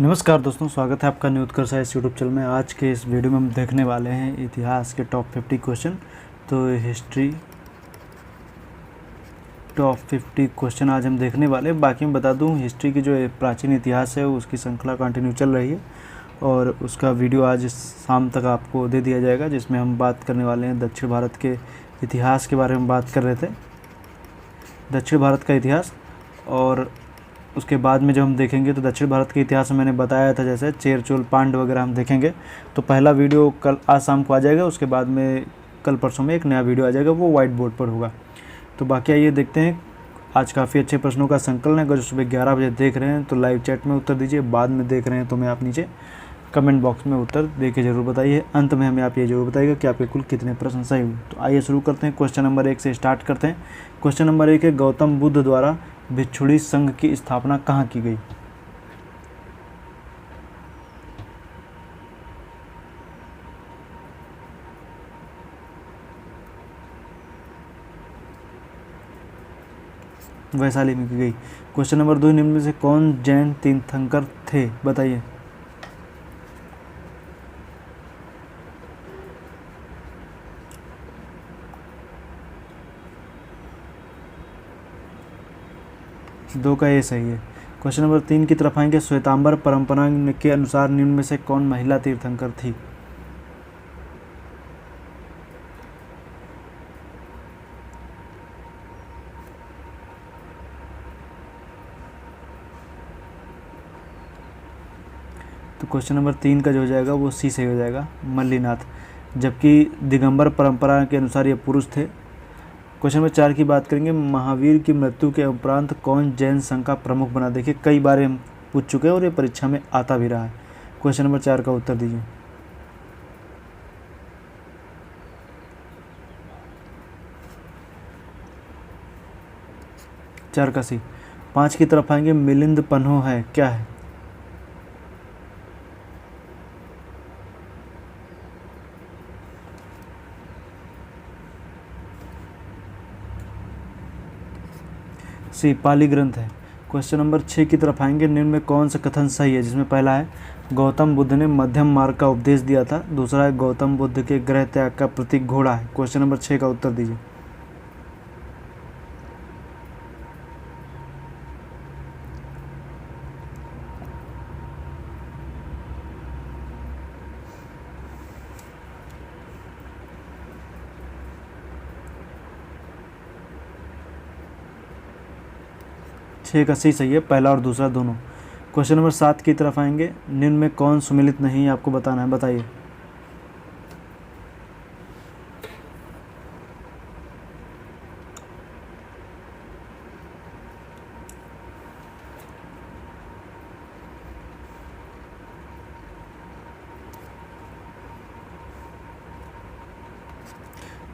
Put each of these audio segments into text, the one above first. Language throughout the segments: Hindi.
नमस्कार दोस्तों, स्वागत है आपका न्यू उत्कर्ष इस यूट्यूब चैनल में। आज के इस वीडियो में हम देखने वाले हैं इतिहास के टॉप 50 क्वेश्चन। तो हिस्ट्री टॉप 50 क्वेश्चन आज हम देखने वाले हैं। बाकी मैं बता दूं, हिस्ट्री की जो प्राचीन इतिहास है उसकी श्रृंखला कंटिन्यू चल रही है और उसका वीडियो आज शाम तक आपको दे दिया जाएगा, जिसमें हम बात करने वाले हैं दक्षिण भारत के इतिहास के बारे में बात कर रहे थे, दक्षिण भारत का इतिहास। और उसके बाद में जब हम देखेंगे तो दक्षिण भारत के इतिहास में मैंने बताया था, जैसे चेर चोल पांड्य वगैरह हम देखेंगे। तो पहला वीडियो कल आज शाम को आ जाएगा, उसके बाद में कल परसों में एक नया वीडियो आ जाएगा, वो वाइट बोर्ड पर होगा। तो बाकी आइए देखते हैं। आज काफ़ी अच्छे प्रश्नों का संकलन है। अगर सुबह 11 बजे देख रहे हैं तो लाइव चैट में उत्तर दीजिए, बाद में देख रहे हैं तो मैं आप नीचे कमेंट बॉक्स में उत्तर दे के जरूर बताइए। अंत में हमें आप ये जरूर बताइएगा कि आपके कुल कितने प्रश्न सही हुए। तो आइए शुरू करते हैं। क्वेश्चन नंबर 1 से स्टार्ट करते हैं। क्वेश्चन नंबर 1 है, गौतम बुद्ध द्वारा भिक्षुणी संघ की स्थापना कहाँ की गई? वैशाली में की गई। क्वेश्चन नंबर 2, निम्न में से कौन जैन तीर्थंकर थे? बताइए। दो का ये सही है। क्वेश्चन नंबर 3 की तरफ आएंगे। श्वेतांबर परंपरा के अनुसार निम्न में से कौन महिला तीर्थंकर थी? तो क्वेश्चन नंबर 3 का जो हो जाएगा वो सी सही हो जाएगा, मल्लीनाथ। जबकि दिगंबर परंपरा के अनुसार ये पुरुष थे। क्वेश्चन नंबर 4 की बात करेंगे। महावीर की मृत्यु के उपरांत कौन जैन संघ का प्रमुख बना? देखिए कई बार हम पूछ चुके हैं और ये परीक्षा में आता भी रहा है। क्वेश्चन नंबर 4 का उत्तर दीजिए। चार का सी। 5 की तरफ आएंगे। मिलिंद पन्हो है, क्या है? सी, पाली ग्रंथ है। क्वेश्चन नंबर 6 की तरफ आएंगे। निम्न में कौन सा कथन सही है? जिसमें पहला है गौतम बुद्ध ने मध्यम मार्ग का उपदेश दिया था, दूसरा है गौतम बुद्ध के गृह त्याग का प्रतीक घोड़ा है। क्वेश्चन नंबर 6 का उत्तर दीजिए। छः का सी सही है, पहला और दूसरा दोनों। क्वेश्चन नंबर 7 की तरफ आएंगे। निम्न में कौन सुमिलित नहीं है? आपको बताना है, बताइए।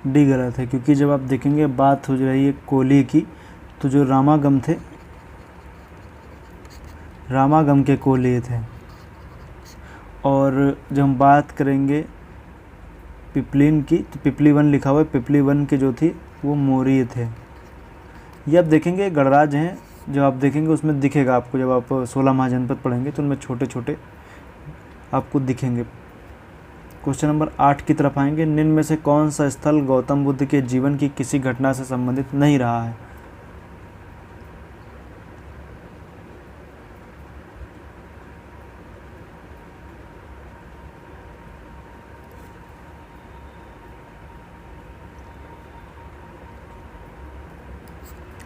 डी गलत है, क्योंकि जब आप देखेंगे बात हो रही है कोली की, तो जो रामागम थे, रामागम के कोली थे। और जब हम बात करेंगे पिपलिन की, तो पिपली वन लिखा हुआ है, पिपली वन के जो थी वो मौर्य थे। ये आप देखेंगे गणराज हैं, जब आप देखेंगे उसमें दिखेगा आपको, जब आप 16 महाजनपद पढ़ेंगे तो उनमें छोटे छोटे आपको दिखेंगे। क्वेश्चन नंबर 8 की तरफ आएंगे। निम्न में से कौन सा स्थल गौतम बुद्ध के जीवन की किसी घटना से संबंधित नहीं रहा है?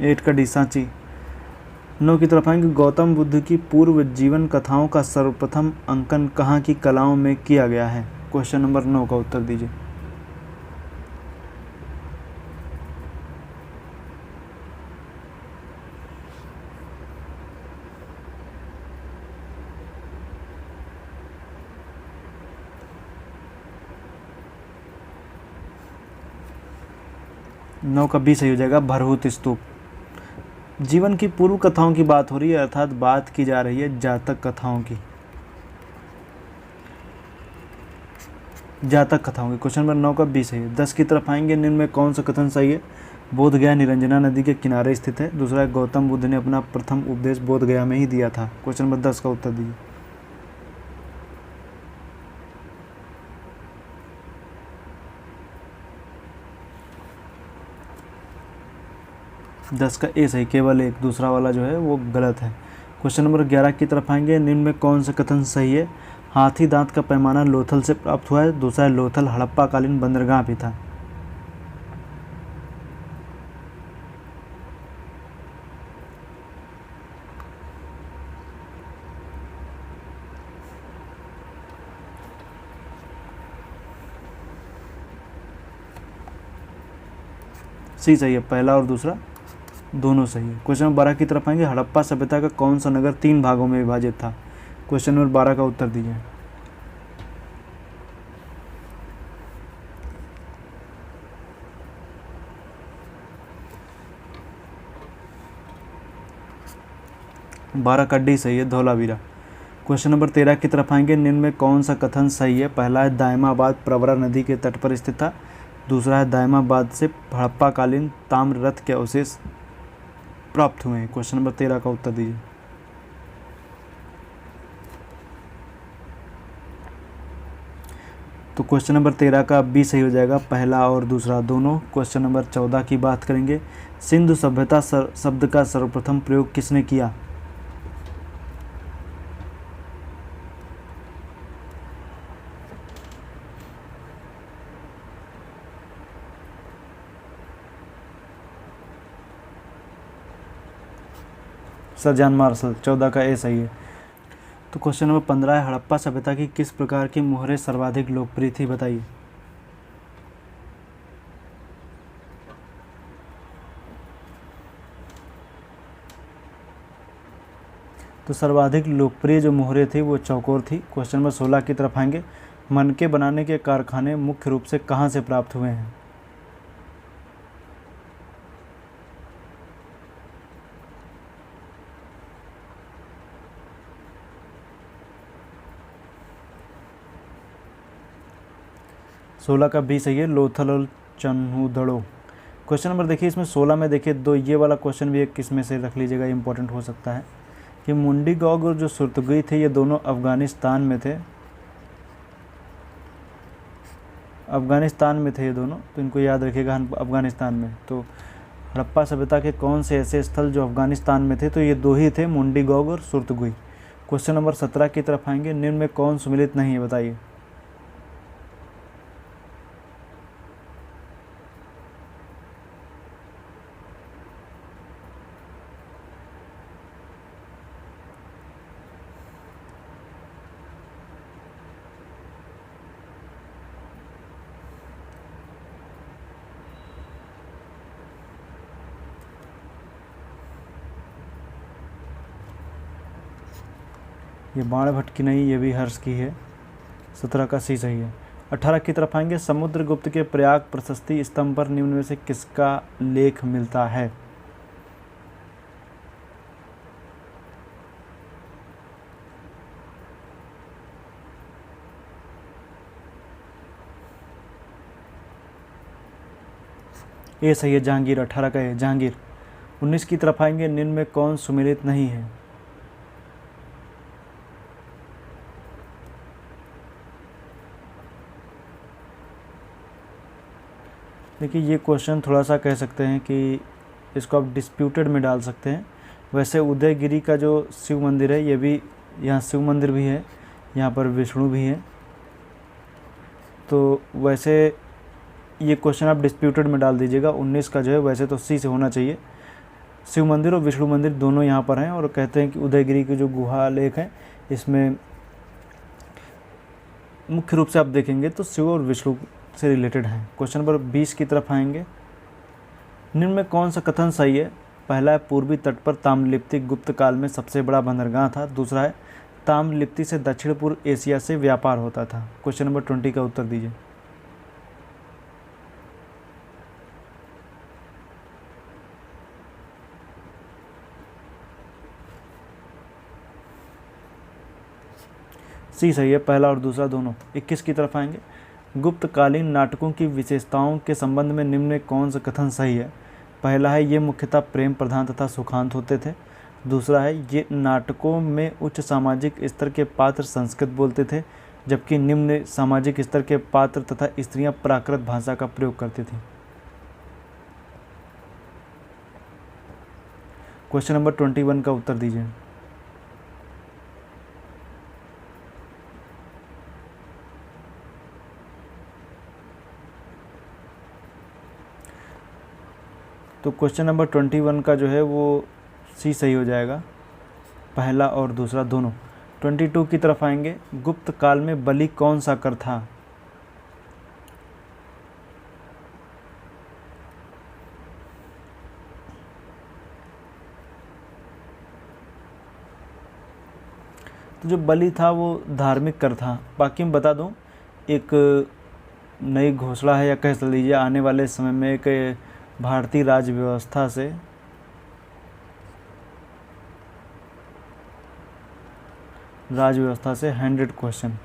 एट का डी, सांची। 9 की तरफ आएंगे। गौतम बुद्ध की पूर्व जीवन कथाओं का सर्वप्रथम अंकन कहाँ की कलाओं में किया गया है? क्वेश्चन नंबर 9 का उत्तर दीजिए। नौ का बी सही हो जाएगा, भरहुत स्तूप। जीवन की पूर्व कथाओं की बात हो रही है, अर्थात बात की जा रही है जातक कथाओं की, जातक कथाओं की। क्वेश्चन नंबर 9 का बी सही है। 10 की तरफ आएंगे। निम्न में कौन सा कथन सही है? बोध गया निरंजना नदी के किनारे स्थित है। दूसरा है गौतम बुद्ध ने अपना प्रथम उपदेश बोध गया में ही दिया था। क्वेश्चन नंबर 10 का उत्तर दीजिए। 10 का ए सही, केवल एक, दूसरा वाला जो है वो गलत है। क्वेश्चन नंबर 11 की तरफ आएंगे। निम्न में कौन सा कथन सही है? हाथी दांत का पैमाना लोथल से प्राप्त हुआ है। दूसरा है लोथल हड़प्पा कालीन बंदरगाह भी था। सी सही है, पहला और दूसरा दोनों सही है। क्वेश्चन नंबर 12 की तरफ आएंगे। हड़प्पा सभ्यता का कौन सा नगर 3 भागों में विभाजित था? क्वेश्चन नंबर 12 का उत्तर दीजिए। बारह का डी सही है, धौलावीरा। क्वेश्चन नंबर 13 की तरफ आएंगे। निम्न में कौन सा कथन सही है? पहला है दायमाबाद प्रवरा नदी के तट पर स्थित था। दूसरा है दायमाबाद से हड़प्पाकालीन ताम्र रथ के अवशेष प्राप्त हुए हैं। क्वेश्चन नंबर 13 का उत्तर दीजिए। तो क्वेश्चन नंबर 13 का बी सही हो जाएगा, पहला और दूसरा दोनों। क्वेश्चन नंबर 14 की बात करेंगे। सिंधु सभ्यता शब्द का सर्वप्रथम प्रयोग किसने किया? Sir John Marshall. 14 का ए सही है। तो क्वेश्चन नंबर 15 है। हड़प्पा सभ्यता की किस प्रकार की मोहरें सर्वाधिक लोकप्रिय थी? बताइए। तो सर्वाधिक लोकप्रिय जो मोहरें थी वो चौकोर थी। क्वेश्चन नंबर 16 की तरफ आएंगे। मनके बनाने के कारखाने मुख्य रूप से कहाँ से प्राप्त हुए हैं? सोलह का बी सही है, लोथल और चन्हूदड़ो। क्वेश्चन नंबर देखिए इसमें 16 में देखिए दो, ये वाला क्वेश्चन भी एक किस में से रख लीजिएगा, इंपॉर्टेंट हो सकता है कि मुंडी गौग और जो सुर्तुगी थे ये दोनों अफगानिस्तान में थे। अफगानिस्तान में थे ये दोनों, तो इनको याद रखिएगा अफगानिस्तान में। तो हड़प्पा सभ्यता के कौन से ऐसे स्थल जो अफगानिस्तान में थे? तो ये दो ही थे, मुंडी गौग और सुर्तुगी। क्वेश्चन नंबर 17 की तरफ आएंगे। निम्न में कौन सुमिलित नहीं है? बताइए। ये बाणभट्ट की नहीं, ये भी हर्ष की है। 17 का सी सही है। 18 की तरफ आएंगे। समुद्रगुप्त के प्रयाग प्रशस्ति स्तंभ पर निम्न में से किसका लेख मिलता है? ये सही है, जहांगीर। 18 का है, जहांगीर। 19 की तरफ आएंगे। निम्न में कौन सुमेलित नहीं है? देखिए ये क्वेश्चन थोड़ा सा कह सकते हैं कि इसको आप डिस्प्यूटेड में डाल सकते हैं। वैसे उदयगिरी का जो शिव मंदिर है ये भी, यहाँ शिव मंदिर भी है, यहाँ पर विष्णु भी है, तो वैसे ये क्वेश्चन आप डिस्प्यूटेड में डाल दीजिएगा। 19 का जो है वैसे तो सी से होना चाहिए। शिव मंदिर और विष्णु मंदिर दोनों यहाँ पर हैं और कहते हैं कि उदयगिरी की जो गुहा लेख है इसमें मुख्य रूप से आप देखेंगे तो शिव और विष्णु से रिलेटेड हैं। क्वेश्चन नंबर 20 की तरफ आएंगे। निम्न में कौन सा कथन सही है? पहला है पूर्वी तट पर ताम्रलिप्ति गुप्त काल में सबसे बड़ा बंदरगाह था। दूसरा है ताम्रलिप्ति से दक्षिण पूर्व एशिया से व्यापार होता था। क्वेश्चन नंबर 20 का उत्तर दीजिए। सी सही है, पहला और दूसरा दोनों। 21 की तरफ आएंगे। गुप्तकालीन नाटकों की विशेषताओं के संबंध में निम्न में कौन सा कथन सही है? पहला है ये मुख्यतः प्रेम प्रधान तथा सुखांत होते थे। दूसरा है ये नाटकों में उच्च सामाजिक स्तर के पात्र संस्कृत बोलते थे, जबकि निम्न सामाजिक स्तर के पात्र तथा स्त्रियां प्राकृत भाषा का प्रयोग करती थीं। क्वेश्चन नंबर 21 का उत्तर दीजिए। तो क्वेश्चन नंबर 21 का जो है वो सी सही हो जाएगा, पहला और दूसरा दोनों। 22 की तरफ आएंगे, गुप्त काल में बलि कौन सा कर था? तो जो बलि था वो धार्मिक कर था। बाकी मैं बता दूं, एक नई घोषणा है या कह लीजिए आने वाले समय में एक भारतीय राज्य व्यवस्था से राज्य व्यवस्था से 100 क्वेश्चन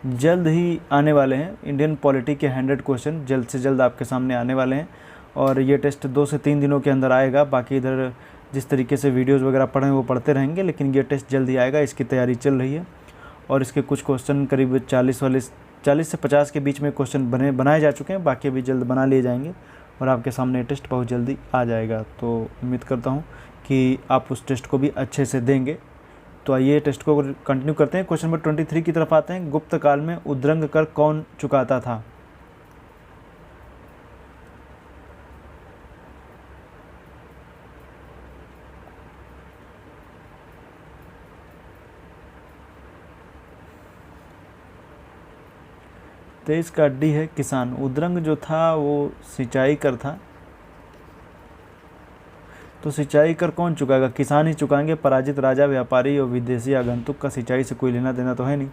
जल्द ही आने वाले हैं। इंडियन पॉलिटी के 100 क्वेश्चन जल्द से जल्द आपके सामने आने वाले हैं और ये टेस्ट 2 से 3 दिनों के अंदर आएगा। बाकी इधर जिस तरीके से वीडियोस वगैरह पढ़ें वो पढ़ते रहेंगे, लेकिन ये टेस्ट जल्द ही आएगा, इसकी तैयारी चल रही है। और इसके कुछ क्वेश्चन करीब 40 से 50 के बीच में क्वेश्चन बनाए जा चुके हैं, बाकी अभी जल्द बना लिए जाएंगे और आपके सामने टेस्ट बहुत जल्दी आ जाएगा। तो उम्मीद करता हूँ कि आप उस टेस्ट को भी अच्छे से देंगे। तो आइए टेस्ट को कंटिन्यू करते हैं। क्वेश्चन नंबर 23 की तरफ आते हैं। गुप्त काल में उद्रंग कर कौन चुकाता था? तो इसका डी है किसान। उद्रंग जो था वो सिंचाई कर था, तो सिंचाई कर कौन चुकाएगा? किसान ही चुकाएंगे। पराजित राजा, व्यापारी और विदेशी आगंतुक का सिंचाई से कोई लेना देना तो है नहीं।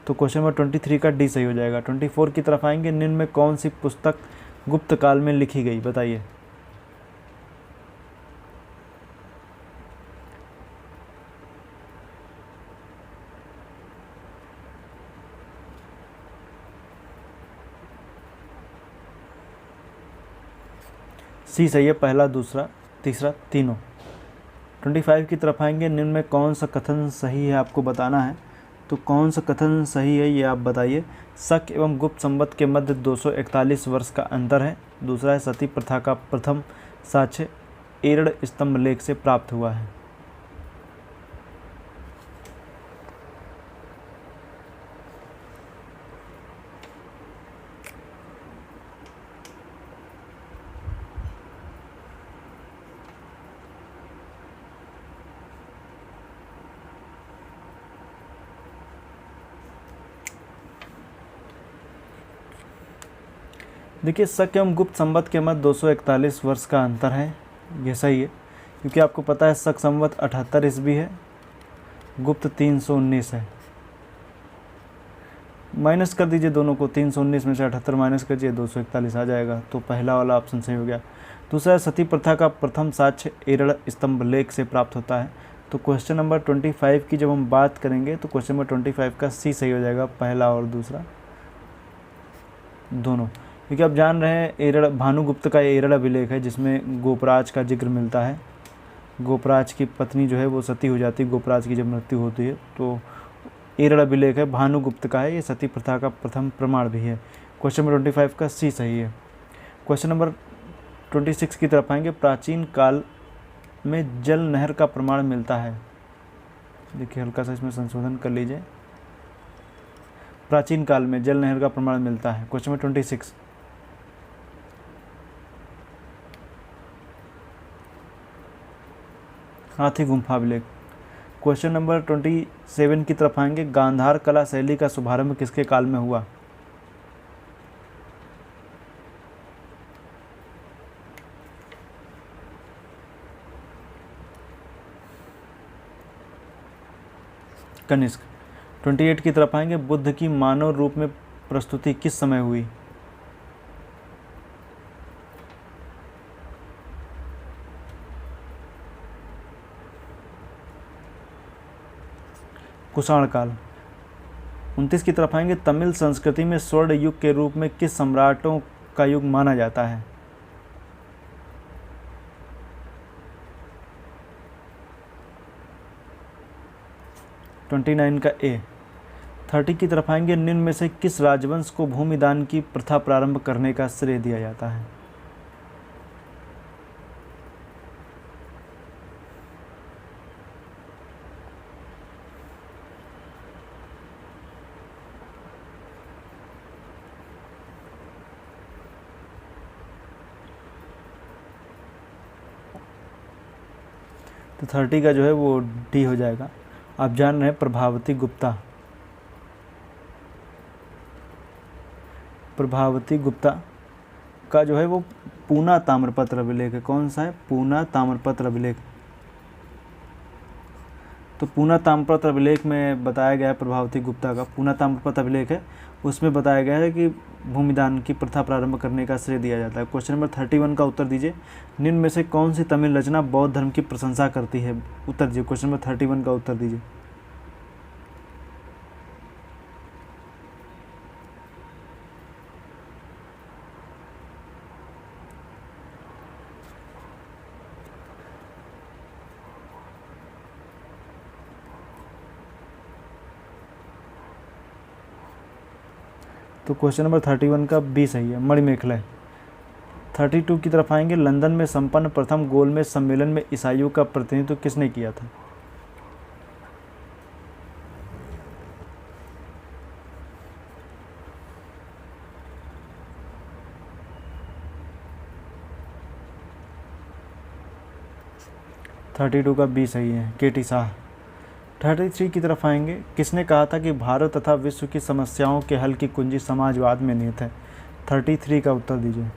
तो क्वेश्चन नंबर 23 का डी सही हो जाएगा। 24 की तरफ आएंगे। निम्न में कौन सी पुस्तक गुप्त काल में लिखी गई? बताइए। सी सही है, पहला, दूसरा, तीसरा, तीनों। 25 की तरफ आएंगे। निम्न में कौन सा कथन सही है आपको बताना है। तो कौन सा कथन सही है ये आप बताइए। शक एवं गुप्त संवत के मध्य 241 वर्ष का अंतर है। दूसरा है सती प्रथा का प्रथम साक्ष्य एरड़ स्तंभ लेख से प्राप्त हुआ है। देखिए, शक एवं गुप्त संवत के मध्य 241 वर्ष का अंतर है, ये सही है, क्योंकि आपको पता है शक संवत 78 ईस्वी है, गुप्त 319 है। माइनस कर दीजिए दोनों को, 319 में से 78 माइनस करिए, 241 आ जाएगा। तो पहला वाला ऑप्शन सही हो गया। दूसरा सती प्रथा का प्रथम साक्ष्य एरड़ स्तंभ लेख से प्राप्त होता है। तो क्वेश्चन नंबर 25 की जब हम बात करेंगे तो क्वेश्चन नंबर 25 का सी सही हो जाएगा, पहला और दूसरा दोनों। क्योंकि आप जान रहे हैं एरड़ भानुगुप्त का एरड़ अभिलेख है जिसमें गोपराज का जिक्र मिलता है। गोपराज की पत्नी जो है वो सती हो जाती है, गोपराज की जब मृत्यु होती है, तो एरड़ अभिलेख है, भानुगुप्त का है, ये सती प्रथा का प्रथम प्रमाण भी है। क्वेश्चन नंबर 25 का सी सही है। क्वेश्चन नंबर 26 की तरफ आएंगे। प्राचीन काल में जल नहर का प्रमाण मिलता है। देखिए हल्का सा इसमें संशोधन कर लीजिए। प्राचीन काल में जल नहर का प्रमाण मिलता है। क्वेश्चन नंबर 26 हाथी गुम्फा अभिलेख। क्वेश्चन नंबर 27 की तरफ आएंगे। गांधार कला शैली का शुभारंभ किसके काल में हुआ? कनिष्क। 28 की तरफ आएंगे। बुद्ध की मानव रूप में प्रस्तुति किस समय हुई? कुषाण काल। 29 की तरफ आएंगे। तमिल संस्कृति में स्वर्ण युग के रूप में किस सम्राटों का युग माना जाता है? ट्वेंटी 29 का ए। 30 की तरफ आएंगे। निम्न में से किस राजवंश को भूमि दान की प्रथा प्रारंभ करने का श्रेय दिया जाता है? तो 30 का जो है वो डी हो जाएगा। आप जान रहे हैं प्रभावती गुप्ता, प्रभावती गुप्ता का जो है वो पूना ताम्रपत्र अभिलेख है। कौन सा है? पूना ताम्रपत्र अभिलेख। तो पूना ताम्रपत्र अभिलेख में बताया गया है प्रभावती गुप्ता का पूना ताम्रपत्र अभिलेख है, उसमें बताया गया है कि भूमिदान की प्रथा प्रारंभ करने का श्रेय दिया जाता है। क्वेश्चन नंबर 31 का उत्तर दीजिए। निम्न में से कौन सी तमिल रचना बौद्ध धर्म की प्रशंसा करती है? उत्तर दीजिए। क्वेश्चन नंबर 31 का उत्तर दीजिए। तो क्वेश्चन नंबर 31 का बी सही है, मणिमेखला है। 32 की तरफ आएंगे। लंदन में संपन्न प्रथम गोलमेज सम्मेलन में ईसाइयों का प्रतिनिधित्व किसने किया था? थर्टी टू का बी सही है, केटी शाह। 33 की तरफ आएंगे। किसने कहा था कि भारत तथा विश्व की समस्याओं के हल की कुंजी समाजवाद में निहित है? 33 का उत्तर दीजिए।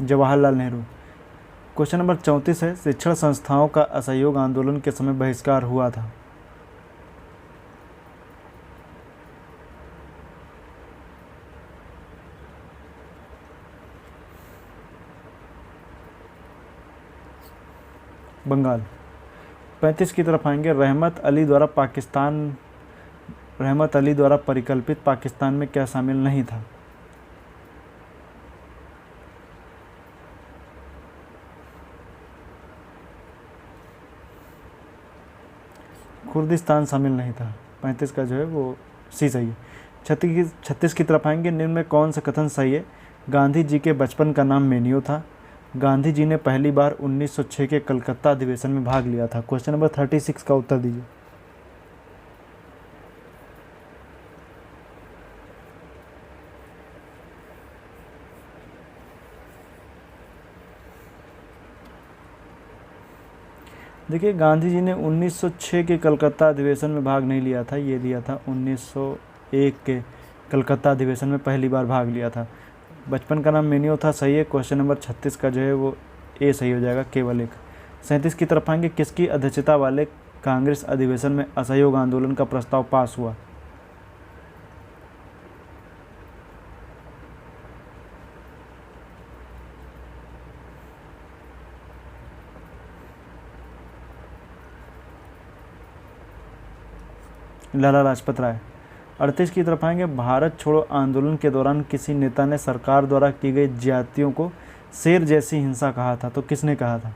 जवाहरलाल नेहरू। क्वेश्चन नंबर 34 है। शिक्षण संस्थाओं का असहयोग आंदोलन के समय बहिष्कार हुआ था? बंगाल। 35 की तरफ आएंगे। रहमत अली द्वारा परिकल्पित पाकिस्तान में क्या शामिल नहीं था? खुर्दिस्तान शामिल नहीं था। 35 का जो है वो सी सही है। 36 की तरफ आएंगे। निम्न में कौन सा कथन सही है? गांधी जी के बचपन का नाम मेनियो था। गांधी जी ने पहली बार 1906 के कलकत्ता अधिवेशन में भाग लिया था। क्वेश्चन नंबर 36 का उत्तर दीजिए। देखिए, गांधी जी ने 1906 के कलकत्ता अधिवेशन में भाग नहीं लिया था, ये दिया था 1901 के कलकत्ता अधिवेशन में पहली बार भाग लिया था। बचपन का नाम मेनियो था, सही है। क्वेश्चन नंबर 36 का जो है वो ए सही हो जाएगा, केवल एक। 37 की तरफ आएंगे। किसकी अध्यक्षता वाले कांग्रेस अधिवेशन में असहयोग आंदोलन का प्रस्ताव पास हुआ? लाला लाजपत राय। 38 की तरफ आएंगे। भारत छोड़ो आंदोलन के दौरान किसी नेता ने सरकार द्वारा की गई ज्यादतियों को शेर जैसी हिंसा कहा था, तो किसने कहा था?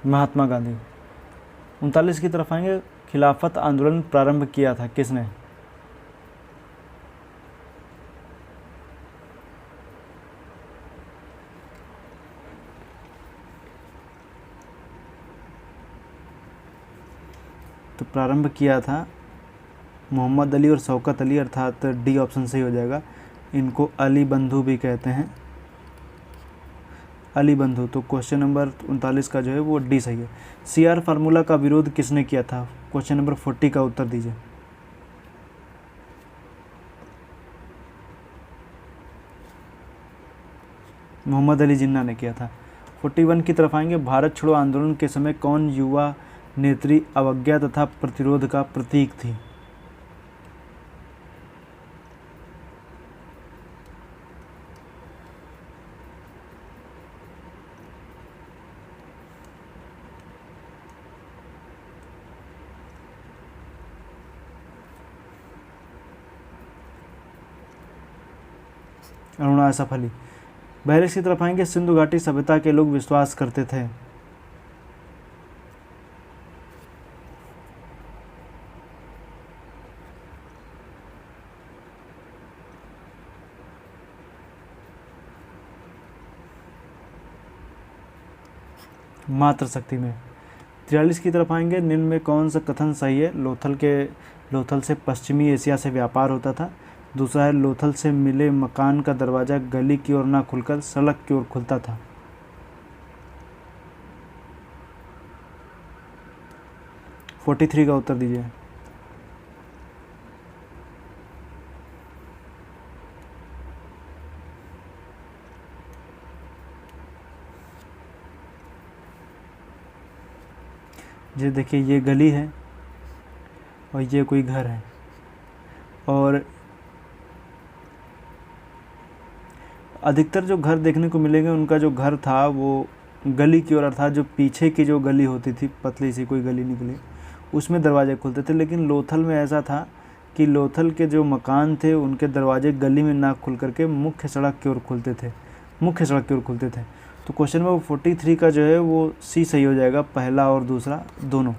महात्मा गांधी। 39 की तरफ आएंगे। खिलाफत आंदोलन प्रारंभ किया था किसने? तो प्रारंभ किया था मोहम्मद अली और शौकत अली, अर्थात डी ऑप्शन सही हो जाएगा। इनको अली बंधु भी कहते हैं, अली बंधु। तो क्वेश्चन नंबर 39 का जो है वो डी सही है। CR फार्मूला का विरोध किसने किया था? क्वेश्चन नंबर 40 का उत्तर दीजिए। मोहम्मद अली जिन्ना ने किया था। 41 की तरफ आएंगे। भारत छोड़ो आंदोलन के समय कौन युवा नेत्री अवज्ञा तथा प्रतिरोध का प्रतीक थी? अरुणा असफ अली। 42 की तरफ आएंगे। सिंधु घाटी सभ्यता के लोग विश्वास करते थे? मात्र शक्ति में। 43 की तरफ आएंगे, निम्न में कौन सा कथन सही है? लोथल से पश्चिमी एशिया से व्यापार होता था। दूसरा है लोथल से मिले मकान का दरवाज़ा गली की ओर ना खुलकर सड़क की ओर खुलता था। फोर्टी थ्री का उत्तर दीजिए। ये देखिए, ये गली है और ये कोई घर है, और अधिकतर जो घर देखने को मिलेंगे उनका जो घर था वो गली की ओर, अर्थात जो पीछे की जो गली होती थी, पतली सी कोई गली निकली, उसमें दरवाजे खुलते थे। लेकिन लोथल में ऐसा था कि लोथल के जो मकान थे उनके दरवाजे गली में ना खुल करके मुख्य सड़क की ओर खुलते थे। तो क्वेश्चन नंबर 43 का जो है वो सी सही हो जाएगा, पहला और दूसरा दोनों।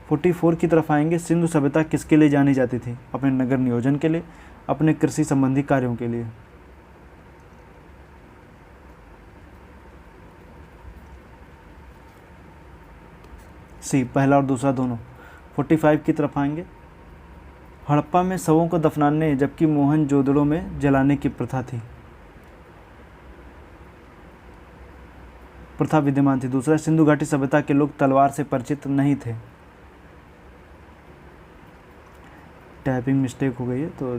44 की तरफ आएंगे, सिंधु सभ्यता किसके लिए जानी जाती थी? अपने नगर नियोजन के लिए, अपने कृषि संबंधी कार्यों के लिए। सी, पहला और दूसरा दोनों। 45 की तरफ आएंगे, हड़प्पा में शवों को दफनाने जबकि मोहनजोदड़ो में जलाने की प्रथा विद्यमान थी। दूसरा, सिंधु घाटी सभ्यता के लोग तलवार से परिचित नहीं थे। टाइपिंग मिस्टेक हो गई है, तो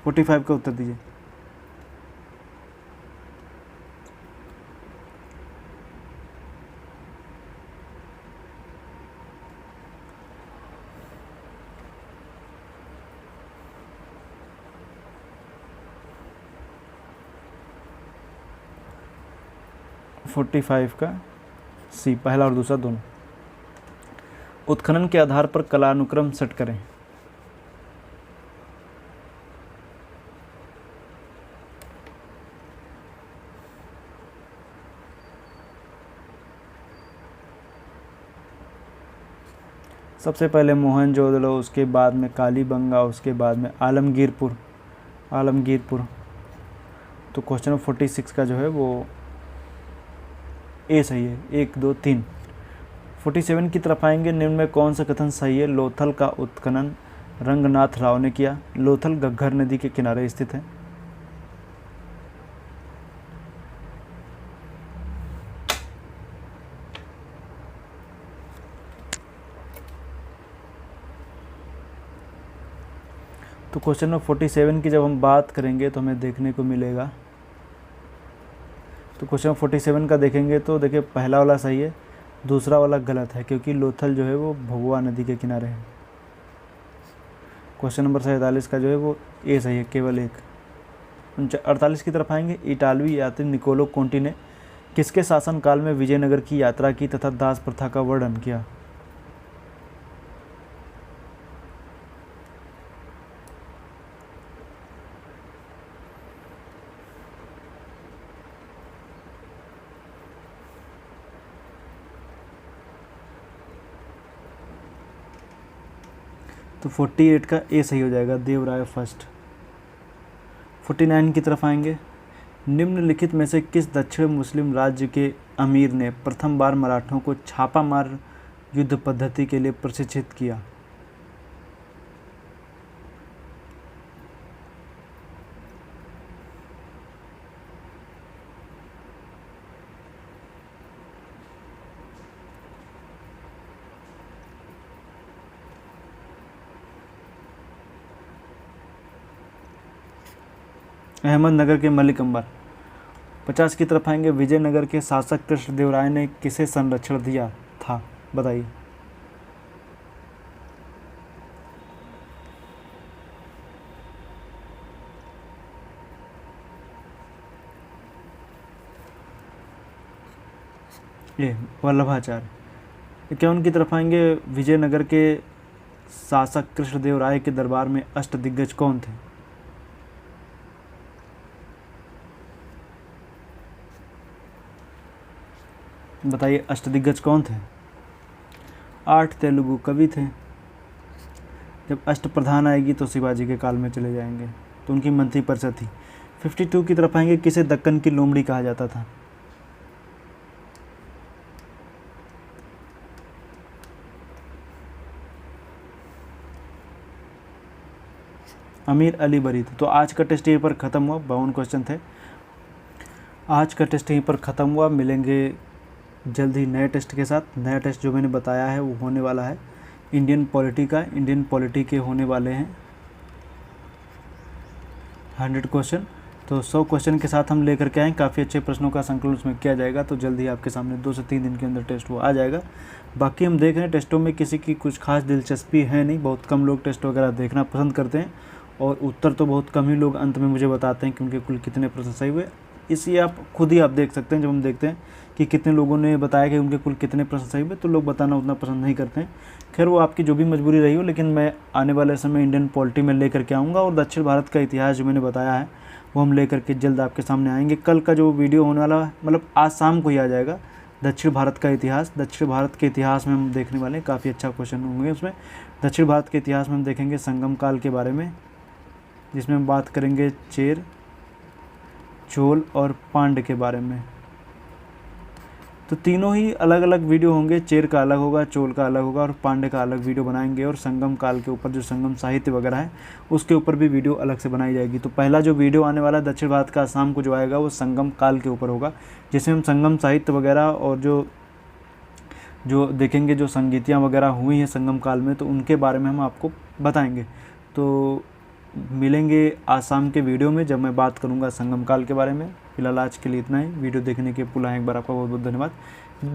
45 का उत्तर दीजिए। फोर्टी फाइव का सी, पहला और दूसरा दोनों। उत्खनन के आधार पर कालानुक्रम सेट करें। सबसे पहले मोहनजोदड़ो, उसके बाद में कालीबंगा, उसके बाद में आलमगीरपुर। तो क्वेश्चन नंबर 46 का जो है वो ए सही है, 1 2 3। 47 की तरफ आएंगे, निम्न में कौन सा कथन सही है? लोथल का उत्खनन रंगनाथ राव ने किया। लोथल घग्गर नदी के किनारे स्थित है। तो क्वेश्चन नंबर 47 की जब हम बात करेंगे तो हमें देखने को मिलेगा, तो क्वेश्चन 47 का देखेंगे तो देखिए, पहला वाला सही है, दूसरा वाला गलत है, क्योंकि लोथल जो है वो भभुआ नदी के किनारे है। क्वेश्चन नंबर 47 का जो है वो ए सही है, केवल एक। 48 की तरफ आएंगे, इटालवी यात्री निकोलो कोंटी ने किसके शासनकाल में विजयनगर की यात्रा की तथा दास प्रथा का वर्णन किया? तो 48 का ए सही हो जाएगा, देवराय फर्स्ट। 49 की तरफ आएंगे, निम्नलिखित में से किस दक्षिण मुस्लिम राज्य के अमीर ने प्रथम बार मराठों को छापा मार युद्ध पद्धति के लिए प्रशिक्षित किया? अहमदनगर के मलिक अंबर। 50 की तरफ आएंगे, विजयनगर के शासक कृष्णदेवराय ने किसे संरक्षण दिया था? बताइए। ये वल्लभाचार्य। 51 की तरफ आएंगे, विजयनगर के शासक कृष्णदेवराय के दरबार में अष्टदिग्गज कौन थे? बताइए, अष्टदिग्गज कौन थे? 8 तेलुगु कवि थे। जब अष्टप्रधान आएगी तो शिवाजी के काल में चले जाएंगे, तो उनकी मंत्री परिषद थी। 52 की तरफ आएंगे, किसे दक्कन की लोमड़ी कहा जाता था? अमीर अली बरी थे। तो आज का टेस्ट यहीं पर ख़त्म हुआ, 52 क्वेश्चन थे। आज का टेस्ट यहीं पर ख़त्म हुआ। मिलेंगे जल्द ही नए टेस्ट के साथ। नया टेस्ट जो मैंने बताया है वो होने वाला है इंडियन पॉलिटी का। इंडियन पॉलिटी के होने वाले हैं 100 क्वेश्चन। तो 100 क्वेश्चन के साथ हम लेकर के आएँ, काफ़ी अच्छे प्रश्नों का संकलन उसमें किया जाएगा। तो जल्द ही आपके सामने 2 से 3 दिन के अंदर टेस्ट वो आ जाएगा। बाकी हम देख रहे हैं टेस्टों में किसी की कुछ खास दिलचस्पी है नहीं, बहुत कम लोग टेस्ट वगैरह देखना पसंद करते हैं और उत्तर तो बहुत कम ही लोग अंत में मुझे बताते हैं कि उनके कुल कितने प्रश्न सही हुए। इसलिए आप खुद ही आप देख सकते हैं, जब हम देखते हैं कि कितने लोगों ने बताया कि उनके कुल कितने प्रश्न सही हुए, तो लोग बताना उतना पसंद नहीं करते हैं। खैर वो आपकी जो भी मजबूरी रही हो, लेकिन मैं आने वाले समय इंडियन पॉलिटी में लेकर के आऊँगा और दक्षिण भारत का इतिहास जो मैंने बताया है वो हम लेकर के जल्द आपके सामने आएंगे। कल का जो वीडियो होने वाला है, मतलब आज शाम को ही आ जाएगा, दक्षिण भारत का इतिहास। दक्षिण भारत के इतिहास में हम देखने वाले हैं, काफ़ी अच्छा क्वेश्चन होंगे उसमें। दक्षिण भारत के इतिहास में हम देखेंगे संगम काल के बारे में, जिसमें हम बात करेंगे चेर, चोल और पांड्य के बारे में। तो तीनों ही अलग अलग वीडियो होंगे, चेर का अलग होगा, चोल का अलग होगा और पांड्य का अलग वीडियो बनाएंगे। और संगम काल के ऊपर जो संगम साहित्य वगैरह है उसके ऊपर भी वीडियो अलग से बनाई जाएगी। तो पहला जो वीडियो आने वाला है दक्षिण भारत का शाम को जो आएगा वो संगम काल के ऊपर होगा, जिसमें हम संगम साहित्य वगैरह और जो देखेंगे, जो संगीतियाँ वगैरह हुई हैं संगम काल में, तो उनके बारे में हम आपको बताएंगे। तो मिलेंगे आज शाम के वीडियो में, जब मैं बात करूंगा संगम काल के बारे में। फिलहाल आज के लिए इतना ही। वीडियो देखने के पुनः एक बार आपका बहुत बहुत धन्यवाद।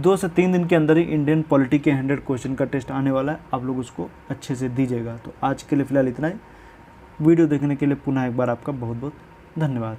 2 से 3 दिन के अंदर ही इंडियन पॉलिटी के 100 क्वेश्चन का टेस्ट आने वाला है, आप लोग उसको अच्छे से दीजिएगा। तो आज के लिए फ़िलहाल इतना ही। वीडियो देखने के लिए पुनः एक बार आपका बहुत बहुत धन्यवाद।